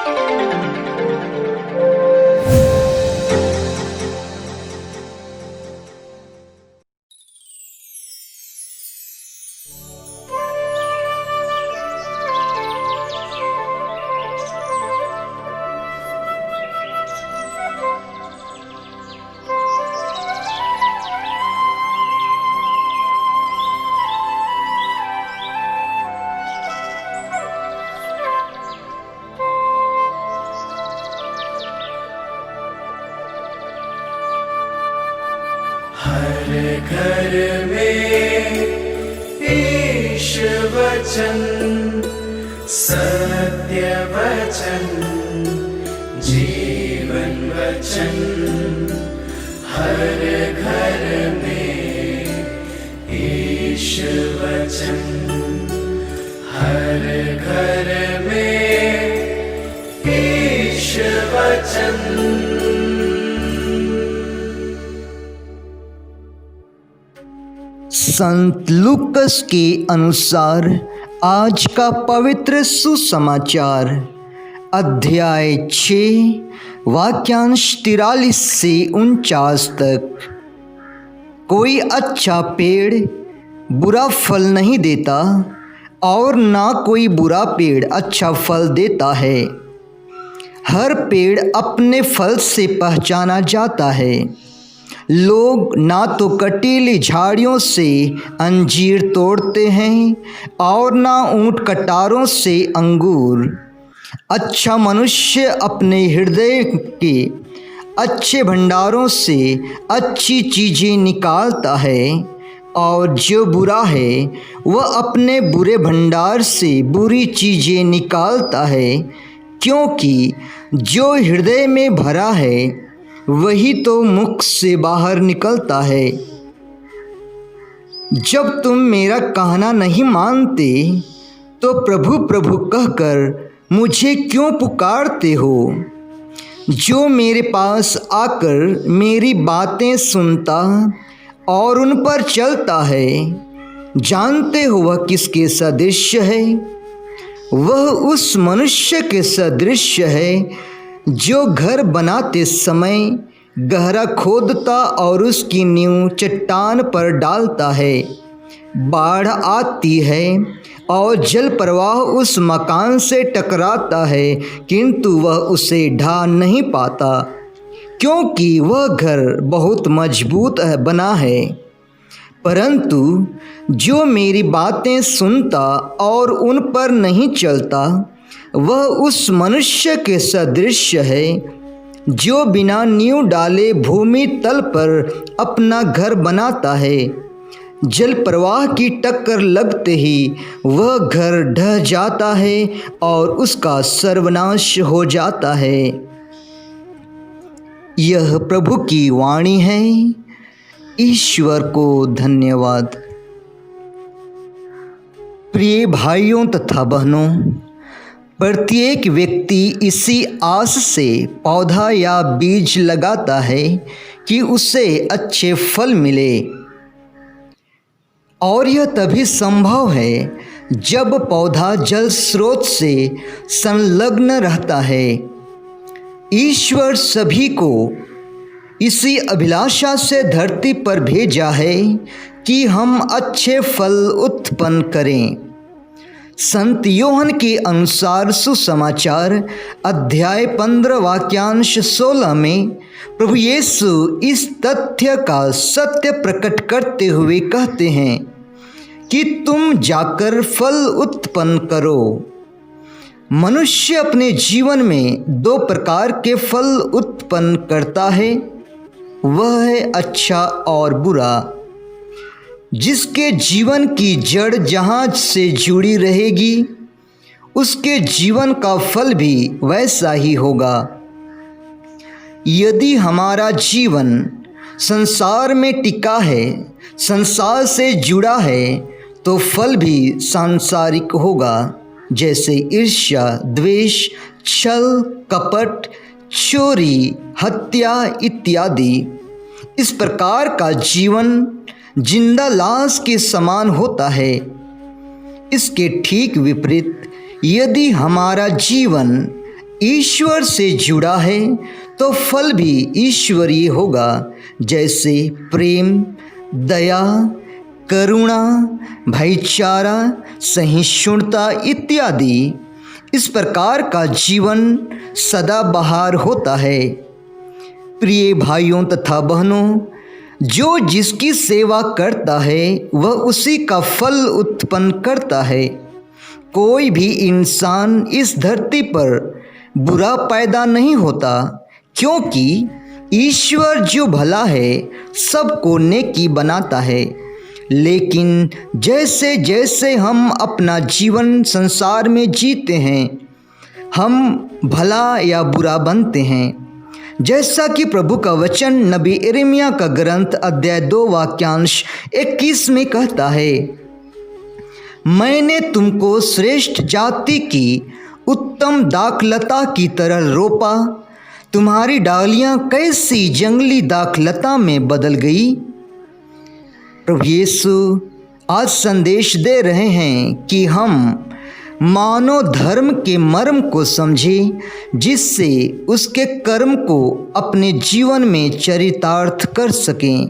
हर घर में ईश वचन, सत्य वचन, जीवन वचन। हर घर में ईश वचन, हर घर में ईश वचन। संत लूकस के अनुसार आज का पवित्र सुसमाचार अध्याय 6 वाक्यांश 43 से 49 तक। कोई अच्छा पेड़ बुरा फल नहीं देता और ना कोई बुरा पेड़ अच्छा फल देता है। हर पेड़ अपने फल से पहचाना जाता है। लोग ना तो कटीली झाड़ियों से अंजीर तोड़ते हैं और ना ऊंट कटारों से अंगूर। अच्छा मनुष्य अपने हृदय के अच्छे भंडारों से अच्छी चीज़ें निकालता है और जो बुरा है वह अपने बुरे भंडार से बुरी चीज़ें निकालता है, क्योंकि जो हृदय में भरा है वही तो मुख से बाहर निकलता है। जब तुम मेरा कहना नहीं मानते तो प्रभु प्रभु कहकर मुझे क्यों पुकारते हो? जो मेरे पास आकर मेरी बातें सुनता और उन पर चलता है, जानते हो वह किसके सदृश है? वह उस मनुष्य के सदृश है जो घर बनाते समय गहरा खोदता और उसकी नींव चट्टान पर डालता है। बाढ़ आती है और जल प्रवाह उस मकान से टकराता है, किंतु वह उसे ढा नहीं पाता, क्योंकि वह घर बहुत मजबूत बना है। परंतु जो मेरी बातें सुनता और उन पर नहीं चलता, वह उस मनुष्य के सदृश है जो बिना नींव डाले भूमि तल पर अपना घर बनाता है। जल प्रवाह की टक्कर लगते ही वह घर ढह जाता है और उसका सर्वनाश हो जाता है। यह प्रभु की वाणी है। ईश्वर को धन्यवाद। प्रिय भाइयों तथा बहनों, प्रत्येक व्यक्ति इसी आस से पौधा या बीज लगाता है कि उसे अच्छे फल मिले, और यह तभी संभव है जब पौधा जल स्रोत से संलग्न रहता है। ईश्वर सभी को इसी अभिलाषा से धरती पर भेजा है कि हम अच्छे फल उत्पन्न करें। संत योहन के अनुसार सुसमाचार अध्याय 15 वाक्यांश 16 में प्रभु यीशु इस तथ्य का सत्य प्रकट करते हुए कहते हैं कि तुम जाकर फल उत्पन्न करो। मनुष्य अपने जीवन में 2 प्रकार के फल उत्पन्न करता है, वह है अच्छा और बुरा। जिसके जीवन की जड़ जहाँ से जुड़ी रहेगी, उसके जीवन का फल भी वैसा ही होगा। यदि हमारा जीवन संसार में टिका है, संसार से जुड़ा है, तो फल भी सांसारिक होगा, जैसे ईर्ष्या, द्वेष, छल, कपट, चोरी, हत्या इत्यादि। इस प्रकार का जीवन जिंदा लाश के समान होता है। इसके ठीक विपरीत यदि हमारा जीवन ईश्वर से जुड़ा है तो फल भी ईश्वरीय होगा, जैसे प्रेम, दया, करुणा, भाईचारा, सहिष्णुता इत्यादि। इस प्रकार का जीवन सदाबहार होता है। प्रिय भाइयों तथा बहनों, जो जिसकी सेवा करता है वह उसी का फल उत्पन्न करता है। कोई भी इंसान इस धरती पर बुरा पैदा नहीं होता, क्योंकि ईश्वर जो भला है सबको नेकी बनाता है। लेकिन जैसे जैसे हम अपना जीवन संसार में जीते हैं, हम भला या बुरा बनते हैं। जैसा कि प्रभु का वचन नबी यिर्मयाह का ग्रंथ अध्याय 2 वाक्यांश 21 में कहता है, मैंने तुमको श्रेष्ठ जाति की उत्तम दाखलता की तरह रोपा, तुम्हारी डालियां कैसी जंगली दाखलता में बदल गई। प्रभु यीशु आज संदेश दे रहे हैं कि हम मानव धर्म के मर्म को समझें, जिससे उसके कर्म को अपने जीवन में चरितार्थ कर सकें।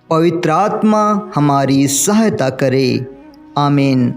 पवित्र आत्मा हमारी सहायता करे। आमीन।